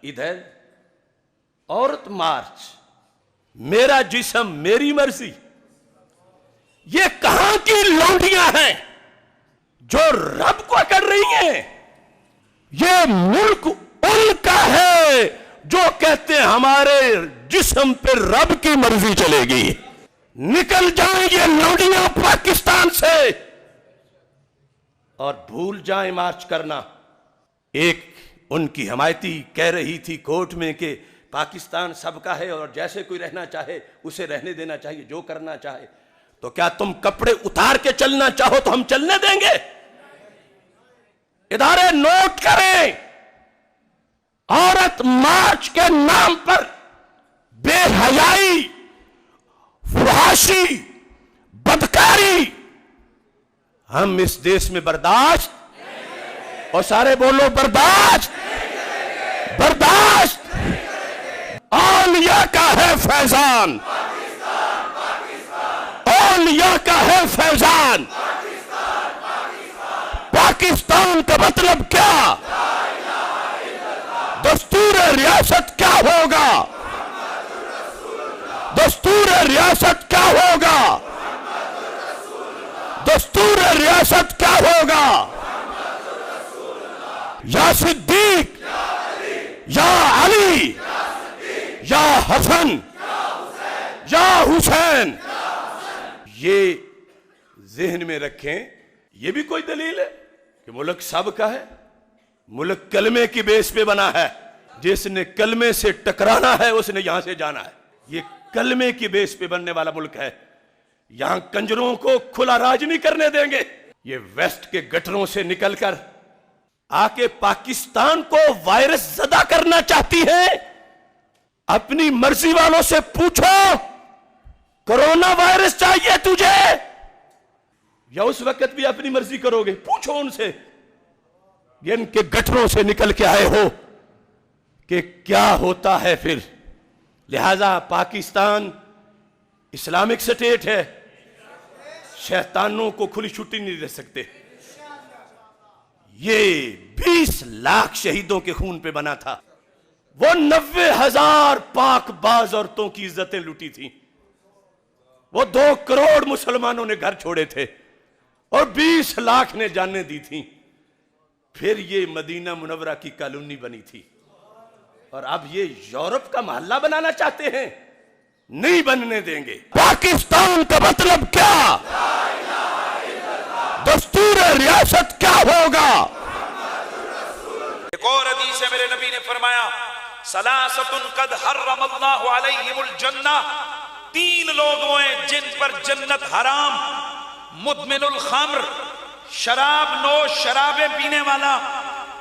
ادھر عورت مارچ، میرا جسم میری مرضی، یہ کہاں کی لونڈیاں ہیں جو رب کو کر رہی ہیں؟ یہ ملک ان کا ہے جو کہتے ہیں ہمارے جسم پہ رب کی مرضی چلے گی۔ نکل جائیں یہ لونڈیاں پاکستان سے اور بھول جائیں مارچ کرنا۔ ایک ان کی حمایتی کہہ رہی تھی کورٹ میں کہ پاکستان سب کا ہے اور جیسے کوئی رہنا چاہے اسے رہنے دینا چاہیے، جو کرنا چاہے۔ تو کیا تم کپڑے اتار کے چلنا چاہو تو ہم چلنے دیں گے؟ ادارے نوٹ کریں، عورت مارچ کے نام پر بے حیائی، فحاشی، بدکاری ہم اس دیش میں برداشت، اور سارے بولو برداشت، برداشت۔ اولیاء کا ہے فیضان، اولیاء کا ہے فیضان۔ پاکستان کا مطلب کیا؟ دستور ریاست کیا ہوگا؟ دستور ریاست کیا ہوگا؟ دستور ریاست کیا ہوگا؟ یا صدیق، یا علی، یا حسن، یا حسین۔ یہ ذہن میں رکھیں، یہ بھی کوئی دلیل ہے کہ ملک سب کا ہے؟ ملک کلمے کی بیس پہ بنا ہے، جس نے کلمے سے ٹکرانا ہے اس نے یہاں سے جانا ہے۔ یہ کلمے کی بیس پہ بننے والا ملک ہے، یہاں کنجروں کو کھلا راج نہیں کرنے دیں گے۔ یہ ویسٹ کے گٹروں سے نکل کر آ کے پاکستان کو وائرس زدہ کرنا چاہتی ہیں۔ اپنی مرضی والوں سے پوچھو، کرونا وائرس چاہیے تجھے یا اس وقت بھی اپنی مرضی کرو گے؟ پوچھو ان سے، ان کے گٹروں سے نکل کے آئے ہو کہ کیا ہوتا ہے پھر۔ لہذا پاکستان اسلامک سٹیٹ ہے، شیطانوں کو کھلی چھٹی نہیں دے سکتے۔ یہ 20 لاکھ شہیدوں کے خون پہ بنا تھا، وہ 90,000 پاک باز عورتوں کی عزتیں لوٹی تھیں، وہ 2 کروڑ مسلمانوں نے گھر چھوڑے تھے اور 20 لاکھ نے جانیں دی تھیں۔ پھر یہ مدینہ منورہ کی کالونی بنی تھی، اور اب یہ یورپ کا محلہ بنانا چاہتے ہیں، نہیں بننے دیں گے۔ پاکستان کا مطلب کیا؟ دستور ریاست کیا ہوگا؟ ایک اور حدیث ہے، میرے نبی نے فرمایا ثلاثۃ قد حرم اللہ علیہم الجنہ، 3 لوگ وہ ہیں جن پر جنت حرام، مدمن الخمر، شراب نوش، شرابیں پینے والا،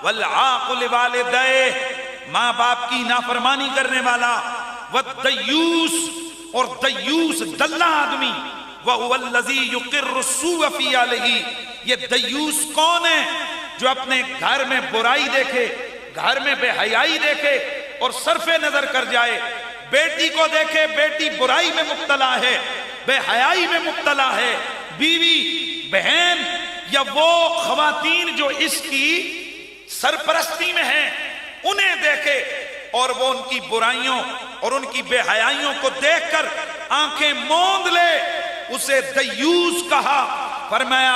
والعاق لوالدیہ، ماں باپ کی نافرمانی کرنے والا، والدیوس، اور دیوس دلہ آدمی، وَهُوَ الَّذِي يُقِرُّ السُّوءَ فِي أَهْلِهِ۔ یہ دیوس کون ہے؟ جو اپنے گھر میں برائی دیکھے، گھر میں بے حیائی دیکھے اور صرف نظر کر جائے۔ بیٹی کو دیکھے بیٹی برائی میں مبتلا ہے، بے حیائی میں مبتلا ہے، بیوی، بہن یا وہ خواتین جو اس کی سرپرستی میں ہیں انہیں دیکھے اور وہ ان کی برائیوں اور ان کی بے حیائیوں کو دیکھ کر آنکھیں موند لے، اسے دیوس کہا۔ فرمایا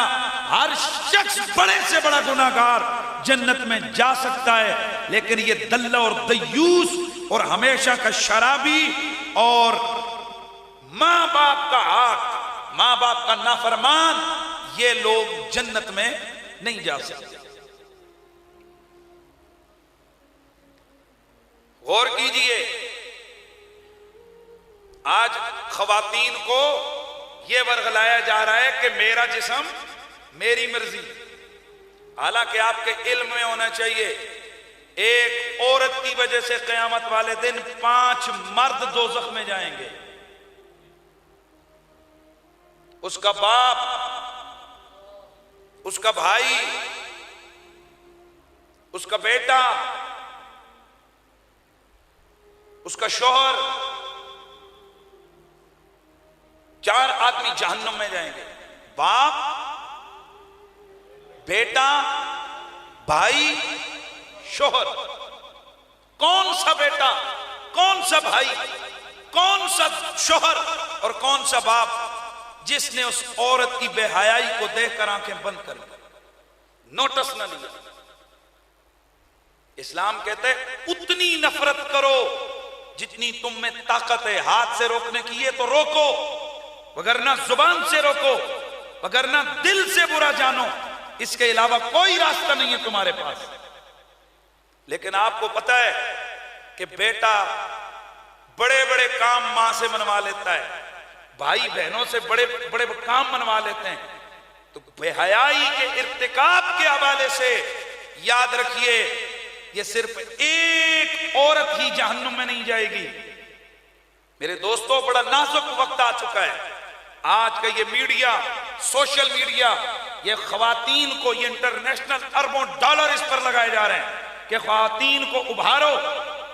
ہر شخص بڑے سے بڑا گناہگار جنت میں جا سکتا ہے، لیکن یہ دلہ اور دیوس اور ہمیشہ کا شرابی اور ماں باپ کا حق، ماں باپ کا نافرمان، یہ لوگ جنت میں نہیں جا سکتے۔ غور کیجئے، آج خواتین کو یہ ورغلایا جا رہا ہے کہ میرا جسم میری مرضی، حالانکہ آپ کے علم میں ہونا چاہیے ایک عورت کی وجہ سے قیامت والے دن 5 مرد دوزخ میں جائیں گے۔ اس کا باپ، اس کا بھائی، اس کا بیٹا، اس کا شوہر، 4 آدمی جہنم میں جائیں گے۔ باپ، بیٹا، بھائی، شوہر، کون سا سا بیٹا، کون سا بھائی، کون سا شوہر اور کون سا باپ جس نے اس عورت کی بے حیائی کو دیکھ کر آنکھیں بند کر لی، نوٹس نہ لیا؟ اسلام کہتے اتنی نفرت کرو جتنی تم میں طاقت ہے ہاتھ سے روکنے کی، یہ تو روکو، وگرنہ زبان سے روکو، وگرنہ دل سے برا جانو، اس کے علاوہ کوئی راستہ نہیں ہے تمہارے پاس۔ لیکن آپ کو پتا ہے کہ بیٹا بڑے بڑے کام ماں سے منوا لیتا ہے، بھائی بہنوں سے بڑے بڑے کام منوا لیتے ہیں، تو بے حیائی کے ارتکاب کے حوالے سے یاد رکھیے یہ صرف ایک عورت ہی جہنم میں نہیں جائے گی۔ میرے دوستو، بڑا نازک وقت آ چکا ہے، آج کا یہ میڈیا، سوشل میڈیا، یہ خواتین کو، یہ انٹرنیشنل اربوں ڈالر اس پر لگائے جا رہے ہیں کہ خواتین کو ابھارو،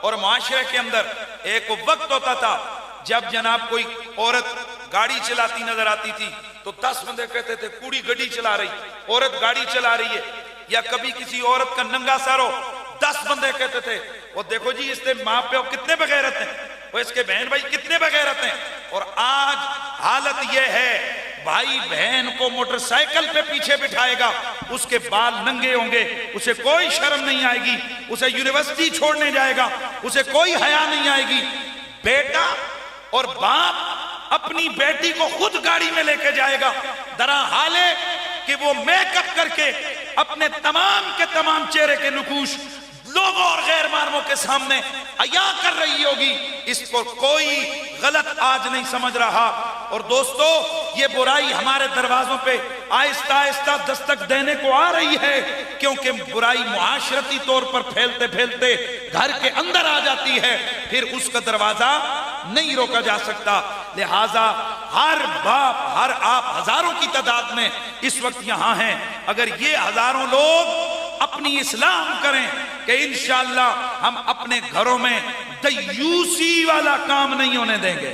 اور معاشرے کے اندر ایک وقت ہوتا تھا جب جناب کوئی عورت گاڑی چلاتی نظر آتی تھی تو 10 بندے کہتے تھے کوڑی گڈی چلا رہی، عورت گاڑی چلا رہی ہے، یا کبھی کسی عورت کا ننگا سر ہو 10 بندے کہتے تھے وہ دیکھو جی اس کے ماں پیو کتنے بغیرت ہیں، وہ اس کے بہن بھائی کتنے بغیرت ہیں۔ اور آج حالت یہ ہے بھائی بہن کو موٹر سائیکل پہ پیچھے بٹھائے گا، اس کے بال ننگے ہوں گے، اسے کوئی شرم نہیں آئے گی، اسے یونیورسٹی چھوڑنے جائے گا، اسے کوئی حیا نہیں آئے گی۔ بیٹا اور باپ اپنی بیٹی کو خود گاڑی میں لے کے جائے گا، درا حال ہے کہ وہ میک اپ کر کے اپنے تمام کے تمام چہرے کے نقوش لوگوں اور غیر محرموں کے سامنے عیاں کر رہی ہوگی، اس کو کوئی غلط آج نہیں سمجھ رہا۔ اور دوستو، یہ برائی ہمارے دروازوں پہ آہستہ آہستہ دستک دینے کو آ رہی ہے، کیونکہ برائی معاشرتی طور پر پھیلتے پھیلتے گھر کے اندر آ جاتی ہے، پھر اس کا دروازہ نہیں روکا جا سکتا۔ لہٰذا ہر باپ، ہر آپ ہزاروں کی تعداد میں اس وقت یہاں ہیں، اگر یہ ہزاروں لوگ اپنی اصلاح کریں کہ انشاءاللہ ہم اپنے گھروں میں دیوسی والا کام نہیں ہونے دیں گے،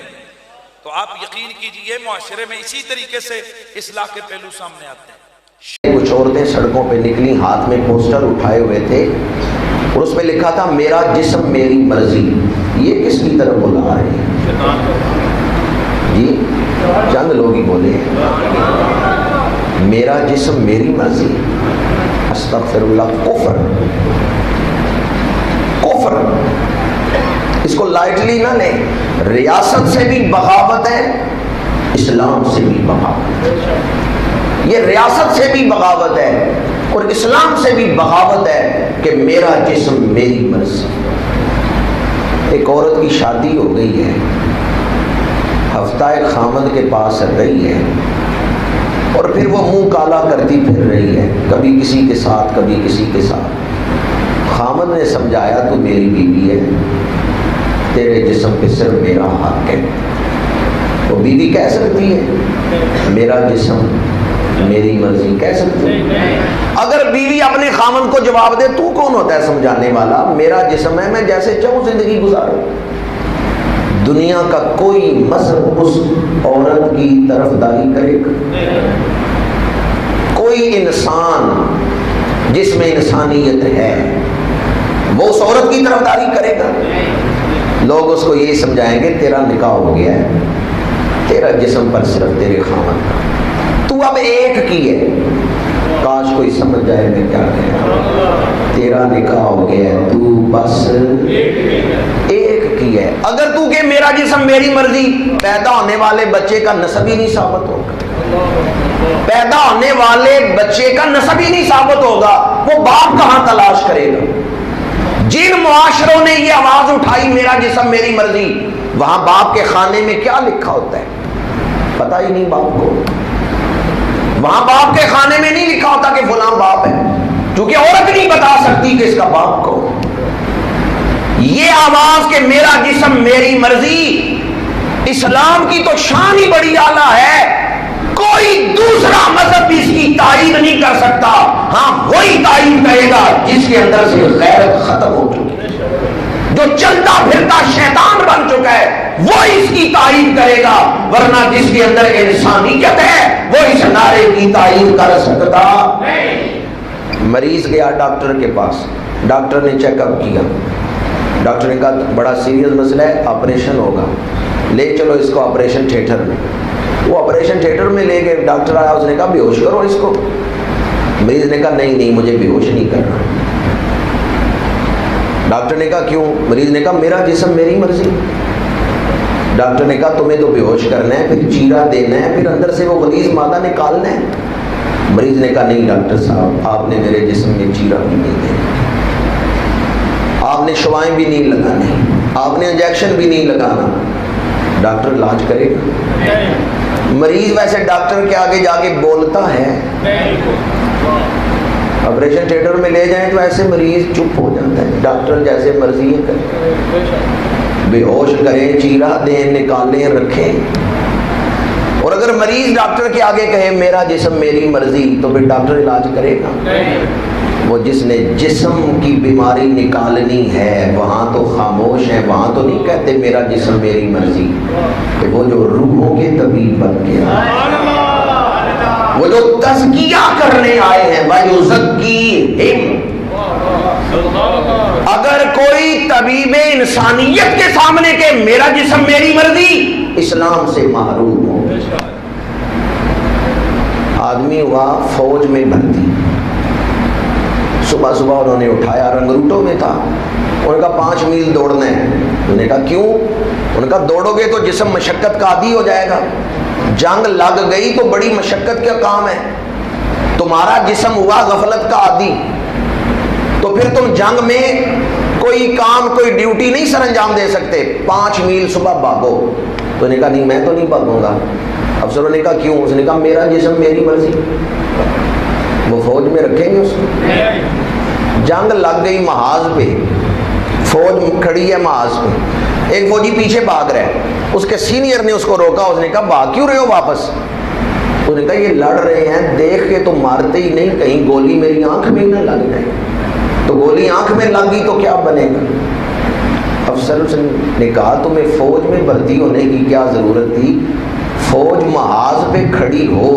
تو آپ یقین کیجئے معاشرے میں اسی طریقے سے اصلاح کے پہلو سامنے آتے ہیں۔ کچھ عورتیں سڑکوں پہ نکلی، ہاتھ میں پوسٹر اٹھائے ہوئے تھے اور اس پہ لکھا تھا میرا جسم میری مرضی۔ یہ کس کی طرف بلا رہے ہیں جی؟ چند لوگ ہی بولے میرا جسم میری مرضی، استغفر اللہ، کفر، کفر، اس کو لائٹلی نہ لیں۔ ریاست سے بھی بغاوت ہے، اسلام سے بھی بغاوت ہے، یہ ریاست سے بھی بغاوت ہے اور اسلام سے بھی بغاوت ہے کہ میرا جسم میری مرضی۔ ایک عورت کی شادی ہو گئی ہے، ہفتہ ایک خامد کے پاس رہی ہے اور پھر وہ منہ کالا کرتی پھر رہی ہے، کبھی کسی کے ساتھ کبھی کسی کے ساتھ۔ خامد نے سمجھایا تو میری بیوی ہے، تیرے جسم پہ صرف میرا حق ہے۔ وہ بیوی کہہ سکتی ہے میرا جسم میری مرضی، کہہ سکتی ہے؟ اگر بیوی اپنے خامد کو جواب دے تو کون ہوتا ہے سمجھانے والا؟ میرا جسم ہے، میں جیسے چاہوں زندگی گزاروں۔ دنیا کا کوئی مذہب اس عورت کی طرفداری کرے گا؟ کوئی انسان جس میں انسانیت ہے وہ اس عورت کی طرفداری کرے گا؟ لوگ اس کو یہی سمجھائیں گے تیرا نکاح ہو گیا ہے، تیرا جسم پر صرف تیرے خامد کا، تو اب ایک کی ہے۔ کاش کوئی سمجھ جائے میں کیا کہہ رہا ہوں، تیرا نکاح ہو گیا ہے، تو بس ایک کی ہے۔ اگر تو کہ میرا جسم میری مرضی، پیدا ہونے والے بچے کا نسب ہی نہیں ثابت ہوگا، پیدا ہونے والے بچے کا نسب ہی نہیں ثابت ہوگا، وہ باپ کہاں تلاش کرے گا؟ جن معاشروں نے یہ آواز اٹھائی میرا جسم میری مرضی، وہاں باپ کے خانے میں کیا لکھا ہوتا ہے پتہ ہی نہیں باپ کو۔ وہاں باپ کے خانے میں نہیں لکھا ہوتا کہ فلاں باپ ہے، کیونکہ عورت نہیں بتا سکتی کہ اس کا باپ کو۔ یہ آواز کہ میرا جسم میری مرضی، اسلام کی تو شان ہی بڑی اعلیٰ ہے، کوئی دوسرا مذہب اس کی تائید نہیں کر سکتا۔ ہاں وہی تائید کرے گا جس کے اندر سے غیرت ختم ہو چکی ہے، جو چلتا پھرتا شیطان بن چکا ہے وہ اس کی تائید کرے گا، ورنہ جس کے اندر انسانیت ہے وہ اس نعرے کی تائید کر سکتا نہیں۔ مریض گیا ڈاکٹر کے پاس، ڈاکٹر نے چیک اپ کیا، ڈاکٹر نے کہا بڑا سیریس مسئلہ ہے، آپریشن ہوگا، لے چلو اس کو آپریشن تھیٹر میں۔ وہ آپریشن تھیٹر میں لے گئے، ڈاکٹر آیا، اس نے کہا بے ہوش کرو اس کو۔ مریض نے کہا نہیں مجھے بے ہوش نہیں کرنا۔ ڈاکٹر نے کہا کیوں؟ مریض نے کہا میرا جسم میری مرضی۔ ڈاکٹر نے کہا تمہیں تو بے ہوش کرنا ہے، پھر چیرا دینا ہے، پھر اندر سے وہ غلیظ مادہ نکالنا ہے۔ مریض نے کہا نہیں ڈاکٹر صاحب، آپ نے میرے جسم میں چیرا بھی نہیں دینا، آپ نے شوائیں بھی نہیں لگانی، آپ نے انجیکشن بھی نہیں لگانا۔ ڈاکٹر علاج کرے گا؟ مریض ویسے ڈاکٹر کے آگے جا کے بولتا ہے؟ آپریشن تھیٹر میں لے جائیں تو ایسے مریض چپ ہو جاتا ہے، ڈاکٹر جیسے مرضی ہے کریں، بے ہوش کریں، چیرا دیں، نکالیں، رکھیں۔ اور اگر مریض ڈاکٹر کے آگے کہے میرا جسم میری مرضی، تو پھر ڈاکٹر علاج کرے گا؟ وہ جس نے جسم کی بیماری نکالنی ہے وہاں تو خاموش ہے، وہاں تو نہیں کہتے میرا جسم میری مرضی۔ کہ وہ جو روحوں کے طبیب بن گیا، وہ جو تزکیہ کرنے آئے ہیں، وَيُزَكِّيهِمْ۔ اگر کوئی طبیب انسانیت کے سامنے کہ میرا جسم میری مرضی، اسلام سے محروم ہو۔ آدمی ہوا فوج میں بھرتی، صبح صبح انہوں نے اٹھایا، رنگروٹوں میں تھا، انہوں نے کہا 5 میل دوڑنا ہے۔ انہوں نے کہا کیوں؟ انہوں نے کہا دوڑو گے تو جسم مشقت کا عادی ہو جائے گا، جنگ لگ گئی تو بڑی مشقت کا کام ہے، تمہارا جسم ہوا غفلت کا عادی، تو پھر تم جنگ میں کوئی کام کوئی ڈیوٹی نہیں سر انجام دے سکتے، 5 میل صبح بھاگو۔ تو نے کہا نہیں میں تو نہیں بھاگوں گا۔ افسروں نے کہا کیوں؟ اس نے کہا میرا جسم میری مرضی۔ وہ فوج میں رکھیں گے اس کو؟ جنگ لگ گئی محاذ پہ، فوج کھڑی ہے محاذ پہ، ایک فوجی پیچھے بھاگ رہا ہے، اس کے سینئر نے اس کو روکا، اس نے کہا بھاگ کیوں رہے ہو واپس؟ اس نے کہا یہ لڑ رہے ہیں، دیکھ کے تو مارتے ہی نہیں، کہیں گولی میری آنکھ میں نہ لگ جائے، تو گولی آنکھ میں لگ گئی تو کیا بنے گا؟ افسر نے کہا تمہیں فوج میں بھرتی ہونے کی کیا ضرورت تھی؟ فوج محاذ پہ کھڑی ہو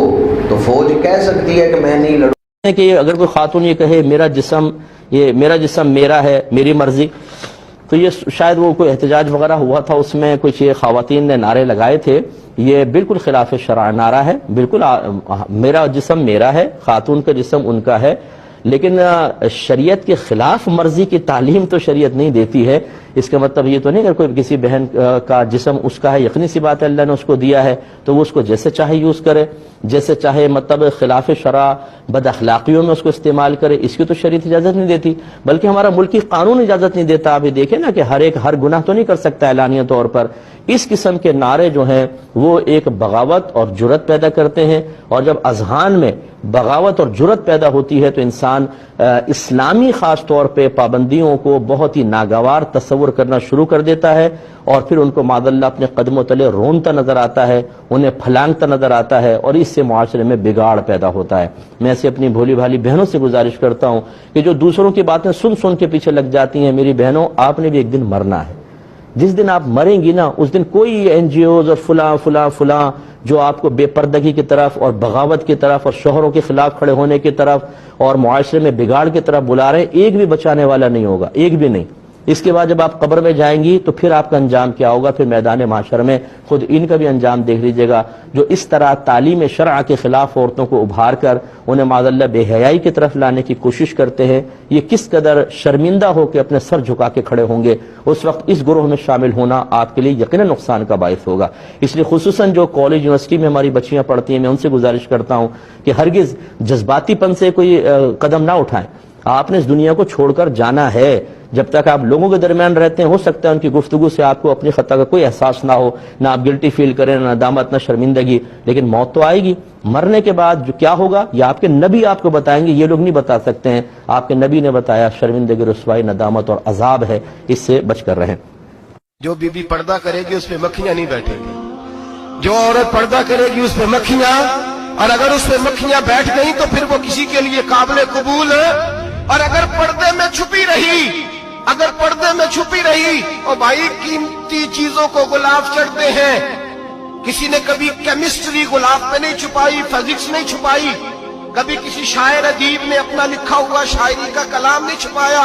تو فوج کہہ سکتی ہے کہ میں نہیں لڑوں۔ کہ اگر کوئی خاتون یہ کہے میرا جسم میرا ہے، میری مرضی، تو یہ شاید وہ کوئی احتجاج وغیرہ ہوا تھا، اس میں کچھ یہ خواتین نے نعرے لگائے تھے، یہ بالکل خلاف شرع نعرہ ہے، بالکل میرا جسم میرا ہے، خاتون کا جسم ان کا ہے، لیکن شریعت کے خلاف مرضی کی تعلیم تو شریعت نہیں دیتی ہے۔ اس کا مطلب یہ تو نہیں اگر کوئی کسی بہن کا جسم اس کا ہے، یقینی سی بات ہے اللہ نے اس کو دیا ہے تو وہ اس کو جیسے چاہے یوز کرے، جیسے چاہے، مطلب خلاف شرع بد اخلاقیوں میں اس کو استعمال کرے، اس کی تو شریعت اجازت نہیں دیتی، بلکہ ہمارا ملکی قانون اجازت نہیں دیتا۔ آپ یہ دیکھیں نا کہ ہر گناہ تو نہیں کر سکتا اعلانیہ طور پر۔ اس قسم کے نعرے جو ہیں وہ ایک بغاوت اور جرأت پیدا کرتے ہیں، اور جب اذہان میں بغاوت اور جرأت پیدا ہوتی ہے تو انسان اسلامی خاص طور پہ پابندیوں کو بہت ہی ناگوار تصور کرنا شروع کر دیتا ہے، اور پھر ان کو معاذ اللہ اپنے قدموں تلے رونتا نظر آتا ہے، انہیں پھلانگتا نظر آتا ہے، اور اس سے معاشرے میں بگاڑ پیدا ہوتا ہے۔ میں ایسے اپنی بھولی بھالی بہنوں سے گزارش کرتا ہوں کہ جو دوسروں کی باتیں سن کے پیچھے لگ جاتی ہیں، میری بہنوں آپ نے بھی ایک دن مرنا ہے۔ جس دن آپ مریں گی نا اس دن کوئی این جی اوز اور فلاں جو آپ کو بے پردگی کی طرف اور بغاوت کی طرف اور شوہروں کے خلاف کھڑے ہونے کی طرف اور معاشرے میں بگاڑ کی طرف بلا رہے ہیں، ایک بھی بچانے والا نہیں ہوگا، ایک بھی نہیں۔ اس کے بعد جب آپ قبر میں جائیں گی تو پھر آپ کا انجام کیا ہوگا؟ پھر میدان محشر میں خود ان کا بھی انجام دیکھ لیجئے گا، جو اس طرح تعلیم شرع کے خلاف عورتوں کو ابھار کر انہیں معاذ اللہ بے حیائی کی طرف لانے کی کوشش کرتے ہیں، یہ کس قدر شرمندہ ہو کے اپنے سر جھکا کے کھڑے ہوں گے۔ اس وقت اس گروہ میں شامل ہونا آپ کے لیے یقیناً نقصان کا باعث ہوگا۔ اس لیے خصوصاً جو کالج یونیورسٹی میں ہماری بچیاں پڑھتی ہیں، میں ان سے گزارش کرتا ہوں کہ ہرگز جذباتی پن سے کوئی قدم نہ اٹھائیں۔ آپ نے اس دنیا کو چھوڑ کر جانا ہے، جب تک آپ لوگوں کے درمیان رہتے ہیں ہو سکتا ہے ان کی گفتگو سے آپ کو اپنی خطا کا کوئی احساس نہ ہو، نہ آپ گلٹی فیل کریں، نہ ندامت، نہ شرمندگی، لیکن موت تو آئے گی۔ مرنے کے بعد جو کیا ہوگا یہ آپ کے نبی آپ کو بتائیں گے، یہ لوگ نہیں بتا سکتے ہیں۔ آپ کے نبی نے بتایا شرمندگی، رسوائی، ندامت اور عذاب ہے، اس سے بچ کر رہیں۔ جو بی بی پردہ کرے گی اس پہ مکھیاں نہیں بیٹھیں گی، جو عورت پردہ کرے گی اس پہ مکھیاں، اور اگر اس پہ مکھیاں بیٹھ گئیں تو پھر وہ کسی کے لیے قابل قبول ہے۔ اور اگر پردے میں چھپی رہی اور بھائی قیمتی چیزوں کو غلاف چڑھتے ہیں، کسی نے کبھی کیمسٹری غلاف پہ نہیں چھپائی، فزکس نہیں چھپائی، کبھی کسی شاعر ادیب نے اپنا لکھا ہوا شاعری کا کلام نہیں چھپایا،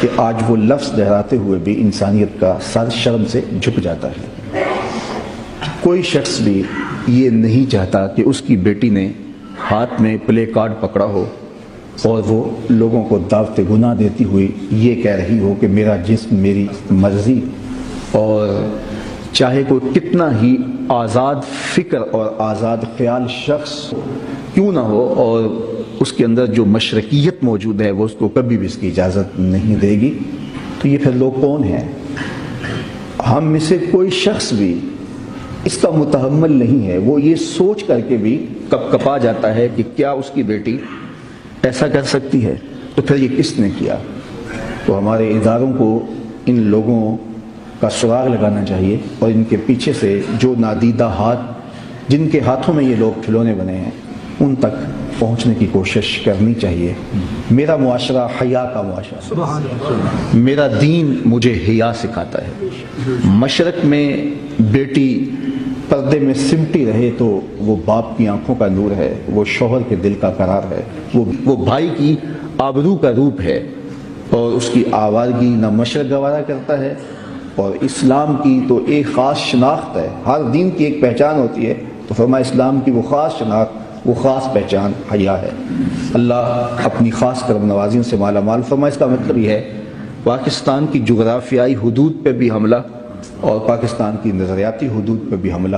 کہ آج وہ لفظ دہراتے ہوئے بھی انسانیت کا سر شرم سے جھک جاتا ہے۔ کوئی شخص بھی یہ نہیں چاہتا کہ اس کی بیٹی نے ہاتھ میں پلے کارڈ پکڑا ہو اور وہ لوگوں کو دعوت گناہ دیتی ہوئی یہ کہہ رہی ہو کہ میرا جسم میری مرضی، اور چاہے کوئی کتنا ہی آزاد فکر اور آزاد خیال شخص کیوں نہ ہو، اور اس کے اندر جو مشرقیت موجود ہے وہ اس کو کبھی بھی اس کی اجازت نہیں دے گی۔ تو یہ پھر لوگ کون ہیں؟ ہم میں سے کوئی شخص بھی اس کا متحمل نہیں ہے، وہ یہ سوچ کر کے بھی کپ کپا جاتا ہے کہ کیا اس کی بیٹی ایسا کر سکتی ہے، تو پھر یہ کس نے کیا؟ تو ہمارے اداروں کو ان لوگوں کا سراغ لگانا چاہیے اور ان کے پیچھے سے جو نادیدہ ہاتھ جن کے ہاتھوں میں یہ لوگ کھلونے بنے ہیں ان تک پہنچنے کی کوشش کرنی چاہیے۔ میرا معاشرہ حیا کا معاشرہ ہے، میرا دین مجھے حیا سکھاتا ہے۔ مشرق میں بیٹی پردے میں سمٹی رہے تو وہ باپ کی آنکھوں کا نور ہے، وہ شوہر کے دل کا قرار ہے، وہ بھائی کی آبرو کا روپ ہے، اور اس کی آوارگی نہ مشرق گوارا کرتا ہے۔ اور اسلام کی تو ایک خاص شناخت ہے، ہر دین کی ایک پہچان ہوتی ہے، تو فرمایا اسلام کی وہ خاص شناخت، وہ خاص پہچان حیا ہے۔ اللہ اپنی خاص کرم نوازیوں سے مالا مال فرمائے۔ اس کا مطلب یہ ہے پاکستان کی جغرافیائی حدود پہ بھی حملہ اور پاکستان کی نظریاتی حدود پہ بھی حملہ۔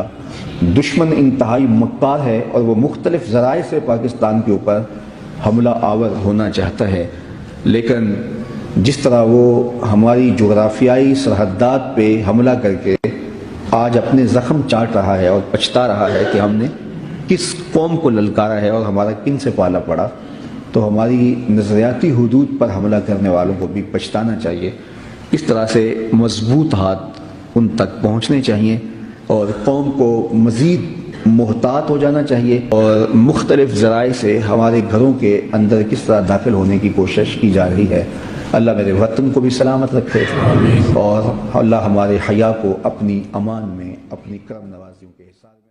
دشمن انتہائی مکار ہے اور وہ مختلف ذرائع سے پاکستان کے اوپر حملہ آور ہونا چاہتا ہے، لیکن جس طرح وہ ہماری جغرافیائی سرحدات پہ حملہ کر کے آج اپنے زخم چاٹ رہا ہے اور پچھتا رہا ہے کہ ہم نے کس قوم کو للکارا ہے اور ہمارا کن سے پالا پڑا، تو ہماری نظریاتی حدود پر حملہ کرنے والوں کو بھی پچھتانا چاہیے۔ اس طرح سے مضبوط ہاتھ ان تک پہنچنے چاہیے اور قوم کو مزید محتاط ہو جانا چاہیے، اور مختلف ذرائع سے ہمارے گھروں کے اندر کس طرح داخل ہونے کی کوشش کی جا رہی ہے۔ اللہ میرے وطن کو بھی سلامت رکھے، اور اللہ ہمارے حیا کو اپنی امان میں، اپنی کرم نوازیوں کے حساب میں